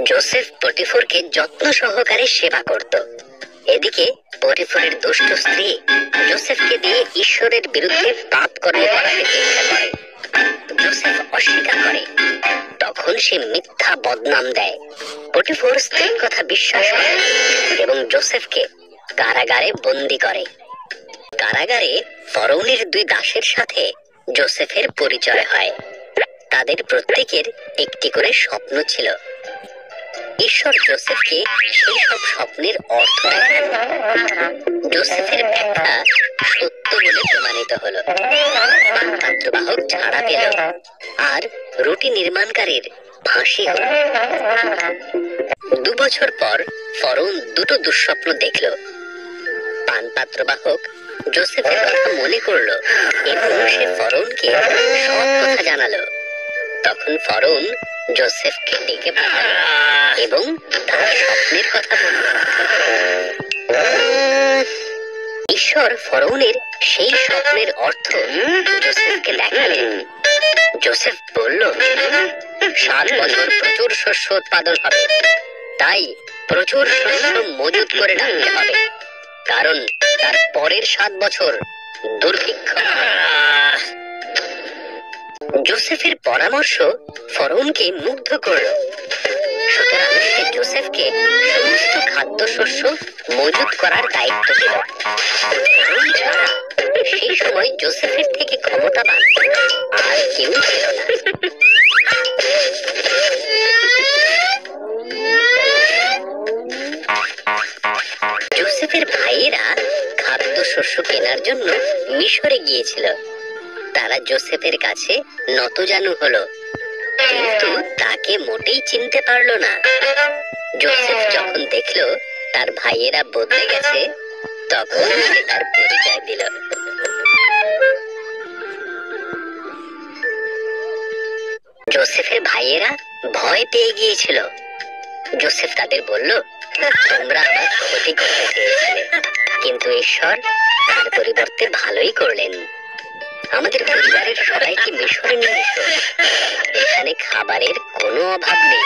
Joseph পটিফরকে যত্ন সহকারে সেবা করত। এদিকে পটিফরের দুষ্ট স্ত্রী জোসেফকে দিয়ে ঈশ্বরের বিরুদ্ধে পাপ কর্ম করাতে ইচ্ছা করে। জোসেফ অস্বীকার করে। তখন সে মিথ্যা বদনাম দেয়। পটিফর স্ত্রীর কথা বিশ্বাস করে এবং জোসেফকে কারাগারে বন্দী করে। কারাগারে ফরৌনের দুই দাসের সাথে জোসেফের পরিচয় হয়। তাদের প্রত্যেকের একটি করে স্বপ্ন ছিল। ঈশ্বর জোসেফকে সেই সব স্বপ্নের অর্থ দেখান। জোসেফের ব্যাখ্যা সত্য বলে প্রমাণিত হলো। পাত্রবাহক ছাড়া পেল আর রুটি নির্মাণকারীর ফাঁসি হল। 2 বছর পর ফরৌন দুটো দুঃস্বপ্ন দেখল। পানপাত্রবাহক জোসেফের কথা মনে করলো এবং সে ফরৌনকে সব কথা জানালো। তখন ফরৌন জোসেফকে ডেকে পাঠালো এবং তার স্বপ্নের কথা বলল। ঈশ্বর ফরৌনের সেই স্বপ্নের অর্থ জোসেফকে দেখালেন। জোসেফ বলল, 7 বছর প্রচুর শস্য উৎপাদন হবে, তাই প্রচুর শস্য মজুত করে রাখতে হবে, কারণ তার পরের 7 বছর দুর্ভিক্ষ। জোসেফের পরামর্শ ফরৌনকে মুগ্ধ করল। সুতরাং সে জোসেফকে সমস্ত খাদ্যশস্য মজুত করার দায়িত্ব দিল। ফরৌন ছাড়া সেই সময় জোসেফের থেকে ক্ষমতাবান আর কেউ ছিল না। জোসেফের ভাইয়েরা খাদ্যশস্য কেনার জন্য মিশরে গিয়েছিল। তারা জোসেফের কাছে নতজানু হলো, কিন্তু তাকে মোটেই চিনতে পারলো না। জোসেফ যখন দেখলো তার ভাইয়েরা বদলে গেছে, তখন সে তার পরিচয় দিল। জোসেফের ভাইয়েরা ভয় পেয়ে গিয়েছিল। জোসেফ তাদের বলল, তোমরা আমার ক্ষতি করতে চেয়েছিলে, কিন্তু ঈশ্বর তার পরিবর্তে ভালোই করলেন। আমাদের পরিবারের সবাইকে মিশরে নিয়ে এসো, এখানে খাবারের কোনো অভাব নেই।